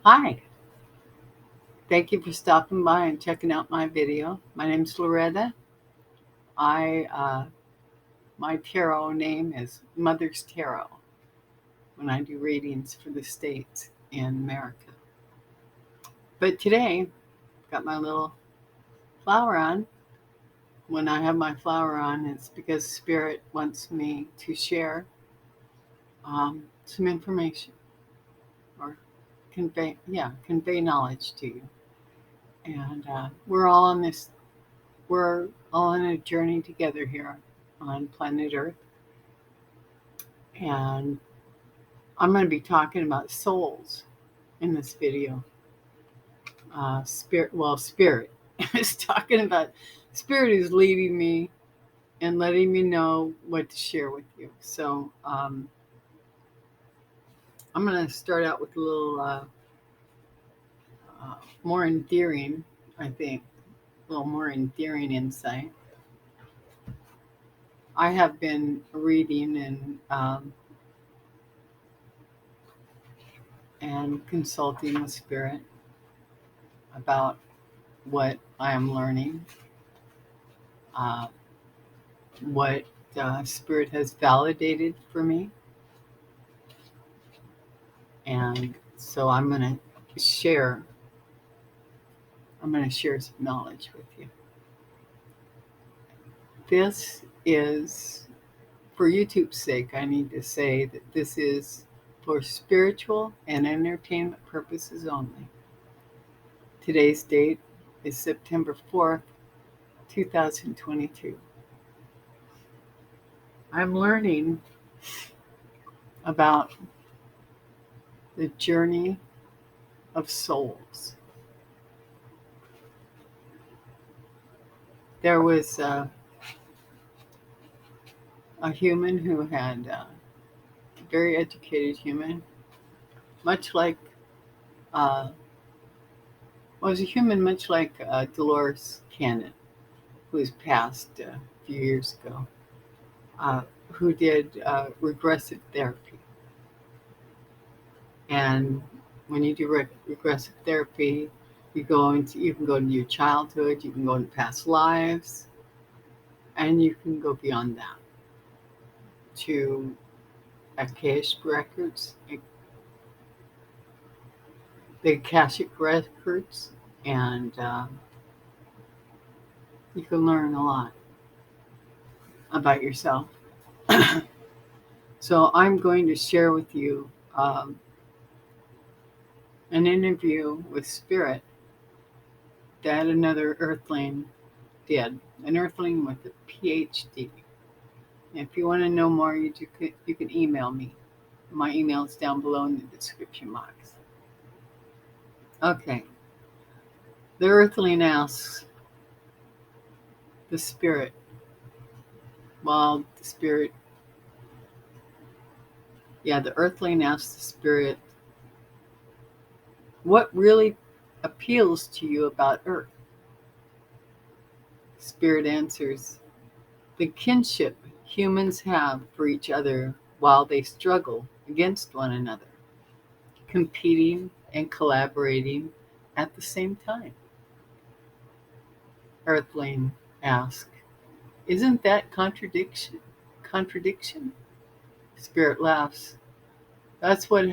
Hi, thank you for stopping by and checking out my video. My name's Loretta. I my tarot name is MothersTarot when I do readings for the states in America. But today, got my little flower on. When I have my flower on, it's because Spirit wants me to share some information or convey knowledge to you. And we're all on a journey together here on planet Earth. And I'm going to be talking about souls in this video. Spirit is talking about Spirit is leading me and letting me know what to share with you. So I'm going to start out with a little more endearing, I think, a little more endearing insight. I have been reading and consulting with Spirit about what I am learning, what Spirit has validated for me. And so I'm going to share some knowledge with you. This is, for YouTube's sake, I need to say that this is for spiritual and entertainment purposes only. Today's date is September 4th, 2022. I'm learning about the journey of souls. There was a human who had, a very educated human, much like, was a human much like Dolores Cannon, who was passed a few years ago, who did regressive therapy. And when you do regressive therapy, you can go into your childhood, you can go into past lives, and you can go beyond that to Akashic records, the Akashic records, and you can learn a lot about yourself. So I'm going to share with you an interview with Spirit that another Earthling did, an Earthling with a PhD. If you want to know more, you can email me. My email is down below in the description box. Okay. The Earthling asks the Spirit, the Earthling asks the Spirit, what really appeals to you about Earth? Spirit answers, the kinship humans have for each other while they struggle against one another, competing and collaborating at the same time. Earthling asks, isn't that contradiction? Spirit laughs. That's what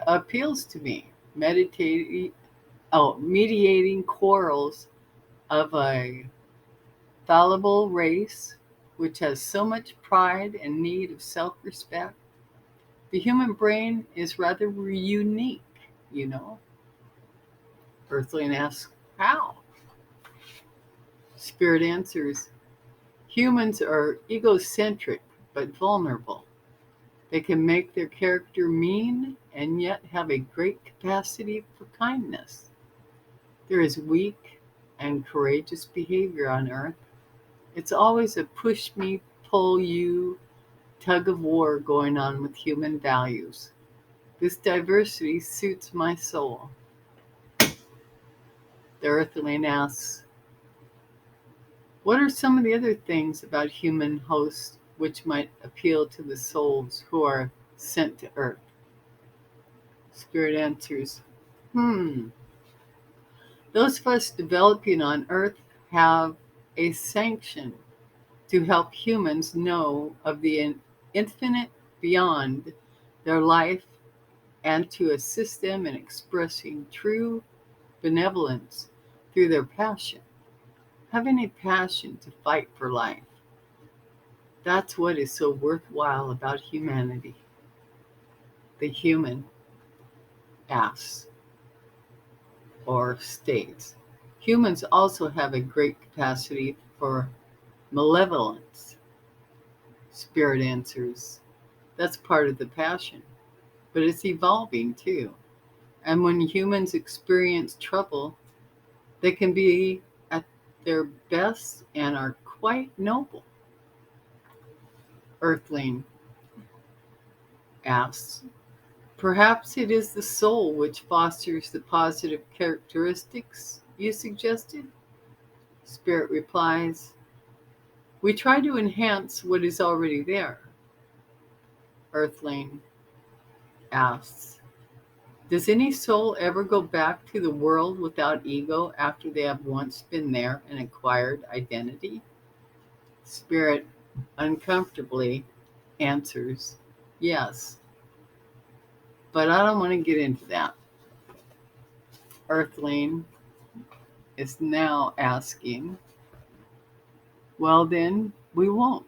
appeals to me. Mediating quarrels of a fallible race which has so much pride and need of self-respect. The human brain is rather unique, you know. Earthling asks, how? Spirit answers, humans are egocentric but vulnerable. They can make their character mean and yet have a great capacity for kindness. There is weak and courageous behavior on Earth. It's always a push me, pull you tug of war going on with human values. This diversity suits my soul. The Earthling asks, what are some of the other things about human hosts which might appeal to the souls who are sent to Earth? Spirit answers, Those of us developing on Earth have a sanction to help humans know of the infinite beyond their life and to assist them in expressing true benevolence through their passion. Having a passion to fight for life. That's what is so worthwhile about humanity. The human asks or states. Humans also have a great capacity for malevolence. Spirit answers. That's part of the passion, but it's evolving too. And when humans experience trouble, they can be at their best and are quite noble. Earthling asks, perhaps it is the soul which fosters the positive characteristics you suggested? Spirit replies, we try to enhance what is already there. Earthling asks, does any soul ever go back to the world without ego after they have once been there and acquired identity? Spirit uncomfortably answers, yes. But I don't want to get into that. Earthling is now asking, well then, we won't.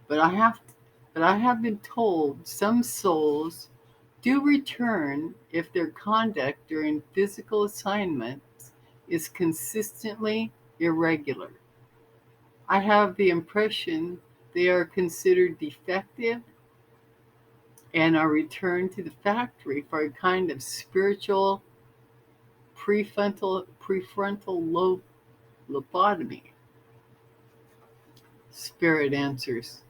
But I have been told some souls do return if their conduct during physical assignments is consistently irregular. I have the impression they are considered defective and are returned to the factory for a kind of spiritual prefrontal lobotomy. Spirit answers,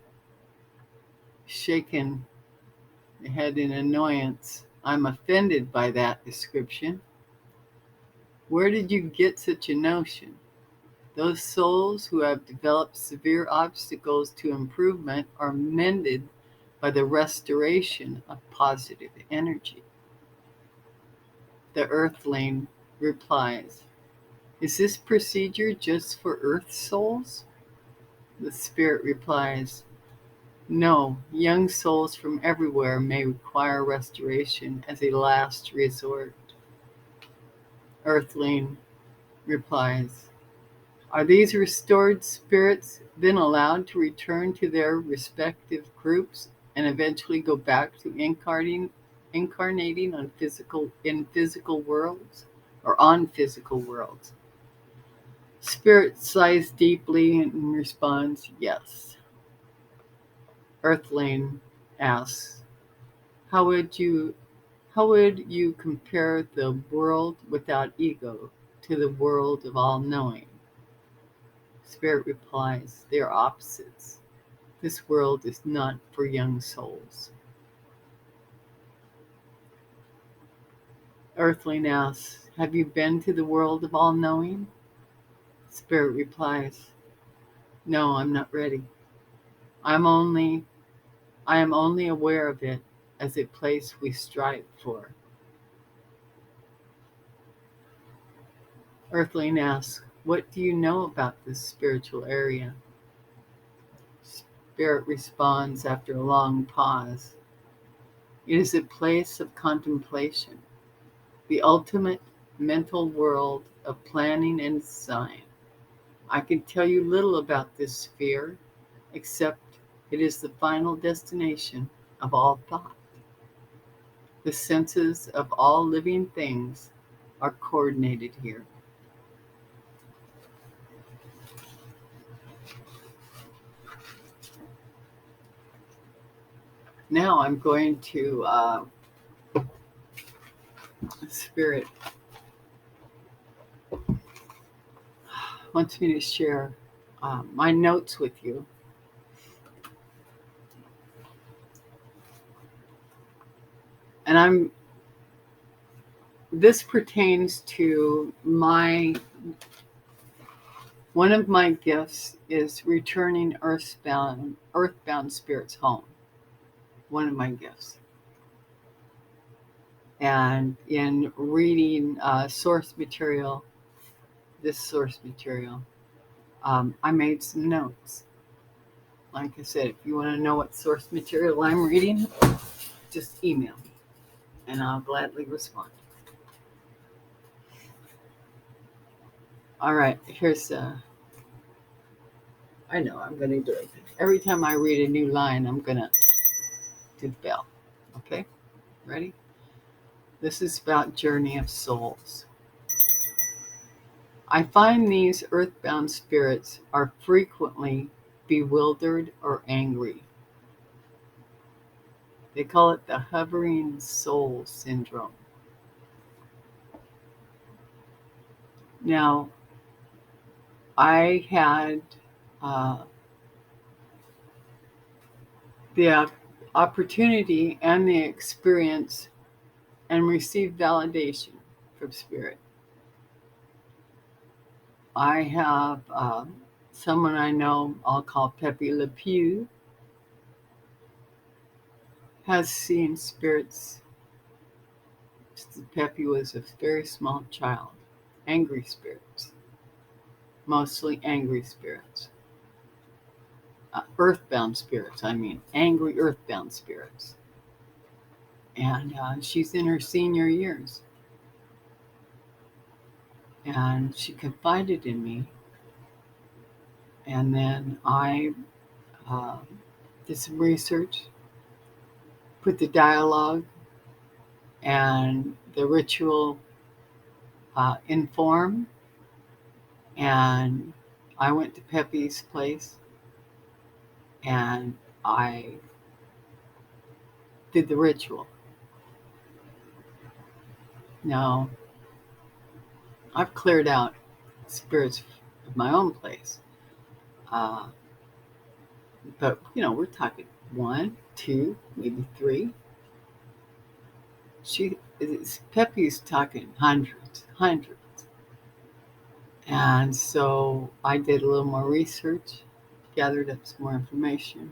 shaking the head in annoyance. I'm offended by that description. Where did you get such a notion? Those souls who have developed severe obstacles to improvement are mended by the restoration of positive energy. The Earthling replies, is this procedure just for Earth souls? The Spirit replies, no, young souls from everywhere may require restoration as a last resort. Earthling replies, are these restored spirits then allowed to return to their respective groups and eventually go back to incarnating on physical worlds or on physical worlds? Spirit sighs deeply and responds, yes. Earthling asks, how would you compare the world without ego to the world of all knowing? Spirit replies, they are opposites. This world is not for young souls. Earthling asks, have you been to the world of all knowing? Spirit replies, no, I'm not ready. I am only aware of it as a place we strive for. Earthling asks, what do you know about this spiritual area? Spirit responds after a long pause, it is a place of contemplation, the ultimate mental world of planning and design. I can tell you little about this sphere, except it is the final destination of all thought. The senses of all living things are coordinated here. Now I'm going to Spirit wants me to share my notes with you. And this pertains to one of my gifts is returning earthbound spirits home. One of my gifts. And in reading this source material, I made some notes. Like I said, if you want to know what source material I'm reading, just email me and I'll gladly respond. All right, here's I know I'm going to do it. Every time I read a new line, I'm going to do the bell. Okay, ready? This is about Journey of Souls. I find these earthbound spirits are frequently bewildered or angry. They call it the hovering soul syndrome. Now, I had the opportunity and the experience and received validation from Spirit. I have someone I know, I'll call Pepe Le Pew, has seen spirits. Pepe was a very small child. Angry spirits. Mostly angry spirits. Earthbound spirits, angry earthbound spirits. And she's in her senior years. And she confided in me. And then I did some research, put the dialogue and the ritual in form. And I went to Pepe's place and I did the ritual. Now, I've cleared out spirits of my own place. But, we're talking 1, 2, maybe 3. Pepe's talking hundreds. And so I did a little more research, gathered up some more information.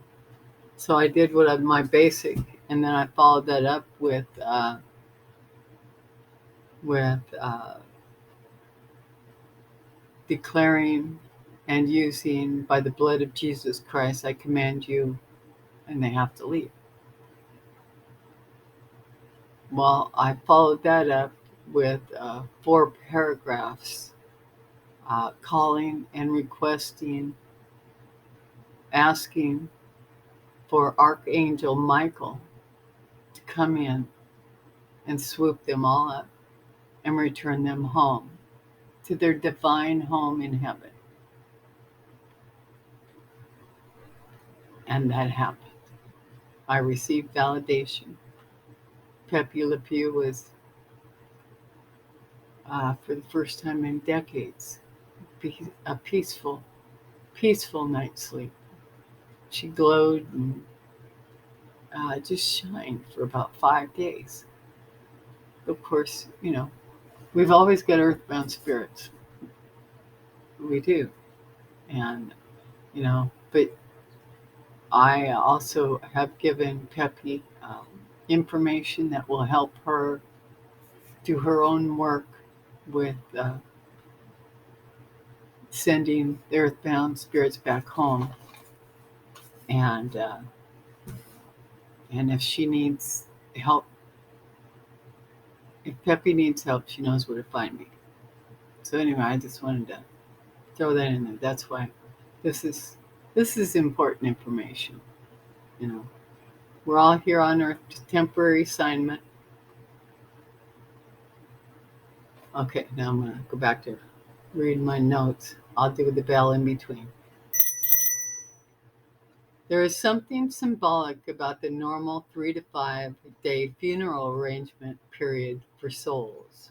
So I did my basic, and then I followed that up with declaring and using, by the blood of Jesus Christ, I command you, and they have to leave. Well, I followed that up with 4 paragraphs calling and requesting, asking for Archangel Michael to come in and swoop them all up and return them home to their divine home in heaven. And that happened. I received validation. Pepe Le Pew was, for the first time in decades, a peaceful night's sleep. She glowed and just shined for about 5 days. Of course, we've always got earthbound spirits. We do. And, but I also have given Pepe information that will help her do her own work with sending the earthbound spirits back home. And if she needs help, if Pepe needs help, she knows where to find me. So anyway, I just wanted to throw that in there. That's why this is important information. We're all here on Earth, just temporary assignment. Okay, now I'm gonna go back to read my notes. I'll do the bell in between. There is something symbolic about the normal 3 to 5 day funeral arrangement period for souls.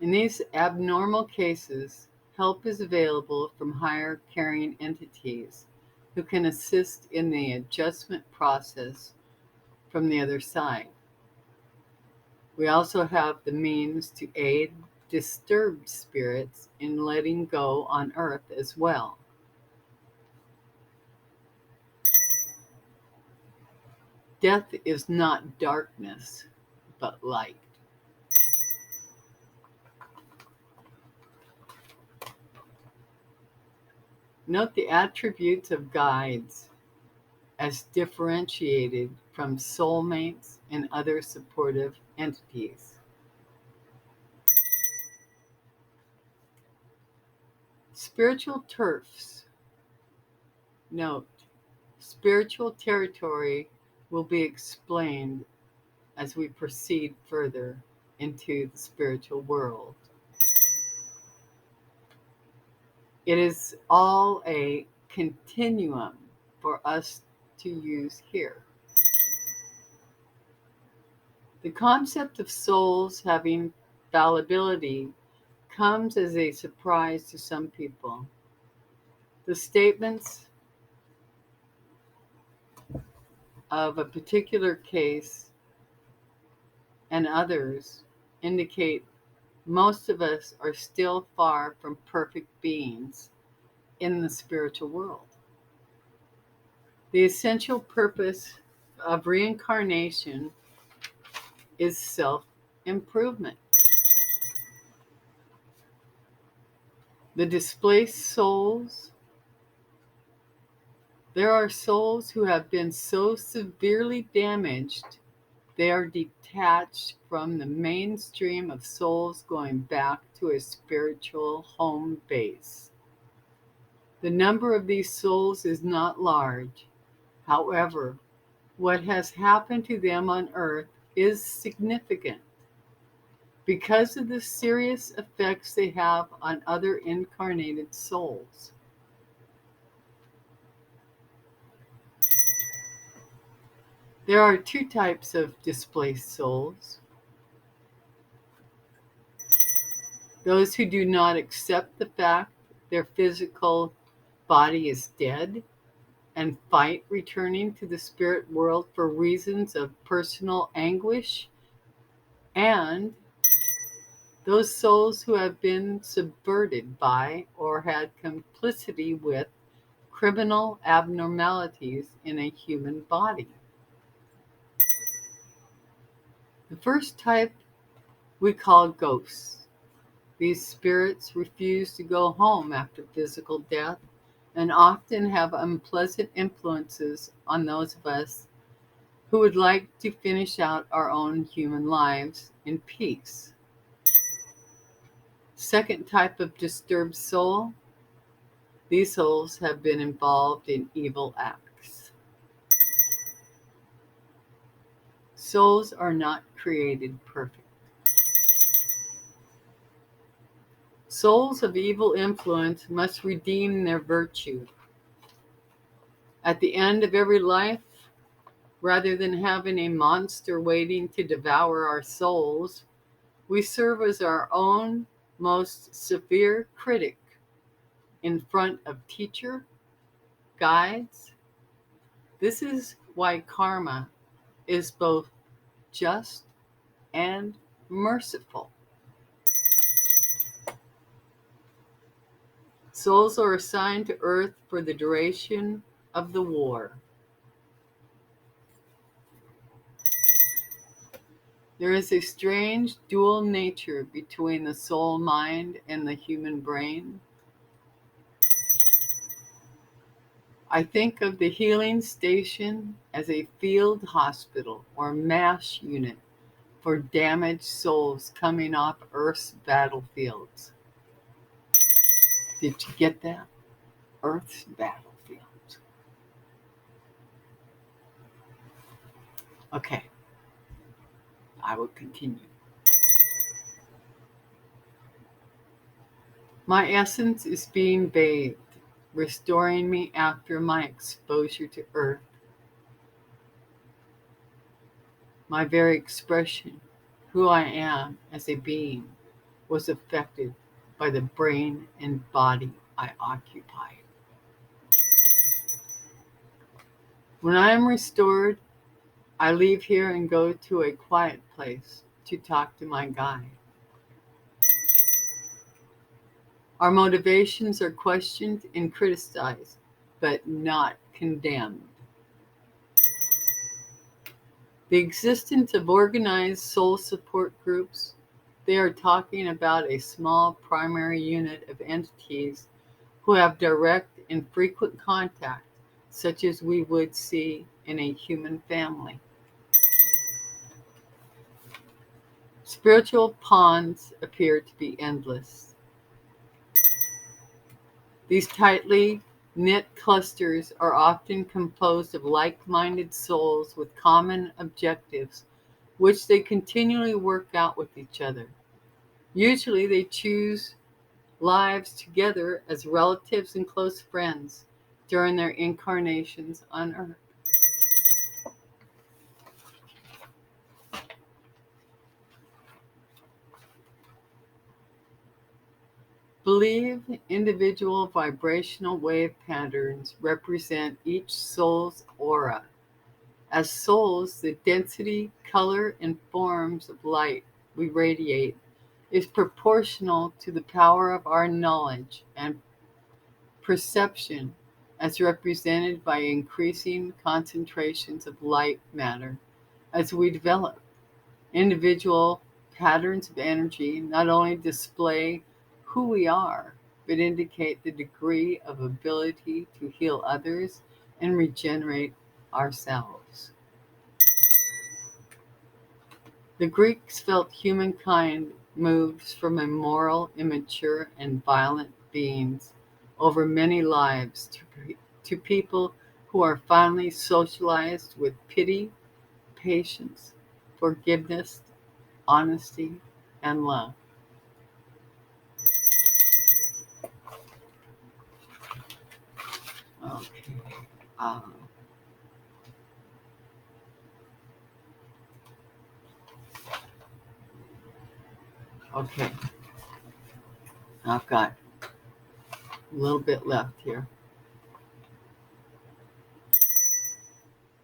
In these abnormal cases, help is available from higher caring entities who can assist in the adjustment process from the other side. We also have the means to aid disturbed spirits in letting go on Earth as well. Death is not darkness, but light. Note the attributes of guides as differentiated from soulmates and other supportive entities. Spiritual turfs. Note, spiritual territory will be explained as we proceed further into the spiritual world. It is all a continuum for us to use here. The concept of souls having fallibility comes as a surprise to some people. The statements of a particular case and others indicate most of us are still far from perfect beings in the spiritual world. The essential purpose of reincarnation is self-improvement. The displaced souls. There are souls who have been so severely damaged they are detached from the mainstream of souls going back to a spiritual home base. The number of these souls is not large. However, what has happened to them on Earth is significant because of the serious effects they have on other incarnated souls. There are two types of displaced souls. Those who do not accept the fact their physical body is dead and fight returning to the spirit world for reasons of personal anguish, and those souls who have been subverted by or had complicity with criminal abnormalities in a human body. The first type we call ghosts. These spirits refuse to go home after physical death and often have unpleasant influences on those of us who would like to finish out our own human lives in peace. Second type of disturbed soul. These souls have been involved in evil acts. Souls are not created perfect. Souls of evil influence must redeem their virtue. At the end of every life, rather than having a monster waiting to devour our souls, we serve as our own most severe critic in front of teacher, guides. This is why karma is both just and merciful. Souls are assigned to Earth for the duration of the war. There is a strange dual nature between the soul mind and the human brain. I think of the healing station as a field hospital or MASH unit for damaged souls coming off Earth's battlefields. Did you get that? Earth's battlefields. Okay, I will continue. My essence is being bathed, restoring me after my exposure to Earth. My very expression, who I am as a being, was affected by the brain and body I occupy. When I am restored, I leave here and go to a quiet place to talk to my guide. Our motivations are questioned and criticized, but not condemned. The existence of organized soul support groups, they are talking about a small primary unit of entities who have direct and frequent contact, such as we would see in a human family. Spiritual ponds appear to be endless. These tightly knit clusters are often composed of like-minded souls with common objectives, which they continually work out with each other. Usually they choose lives together as relatives and close friends during their incarnations on Earth. Believe individual vibrational wave patterns represent each soul's aura. As souls, the density, color, and forms of light we radiate is proportional to the power of our knowledge and perception as represented by increasing concentrations of light matter. As we develop, individual patterns of energy not only display who we are, but indicate the degree of ability to heal others and regenerate ourselves. The Greeks felt humankind moves from immoral, immature, and violent beings over many lives to people who are finally socialized with pity, patience, forgiveness, honesty, and love. Okay. Um, okay. I've got a little bit left here.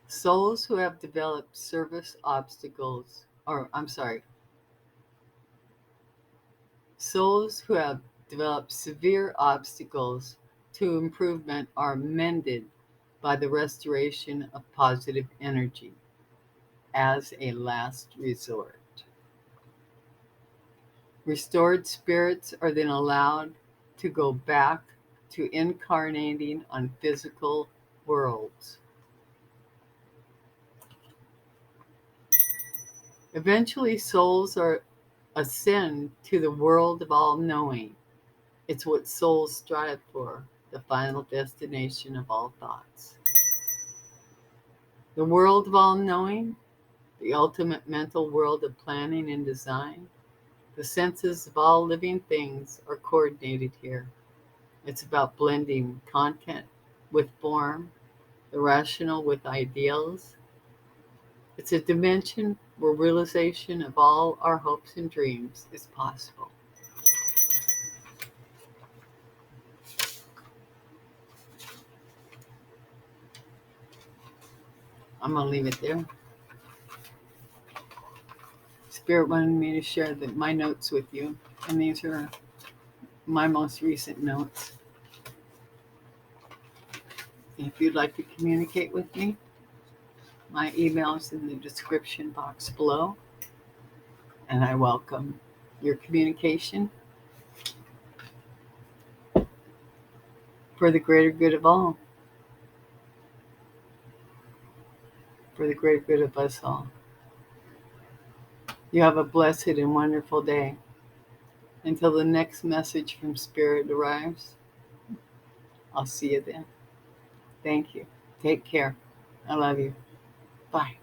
Souls who have developed service obstacles, or I'm sorry, souls who have developed severe obstacles to improvement are mended by the restoration of positive energy as a last resort. Restored spirits are then allowed to go back to incarnating on physical worlds. Eventually, souls ascend to the world of all knowing. It's what souls strive for, the final destination of all thoughts. The world of all knowing, the ultimate mental world of planning and design, the senses of all living things are coordinated here. It's about blending content with form, the rational with ideals. It's a dimension where realization of all our hopes and dreams is possible. I'm going to leave it there. Spirit wanted me to share my notes with you, and these are my most recent notes. If you'd like to communicate with me, my email is in the description box below, and I welcome your communication for the greater good of all, for the greater good of us all. You have a blessed and wonderful day. Until the next message from Spirit arrives, I'll see you then. Thank you. Take care. I love you. Bye.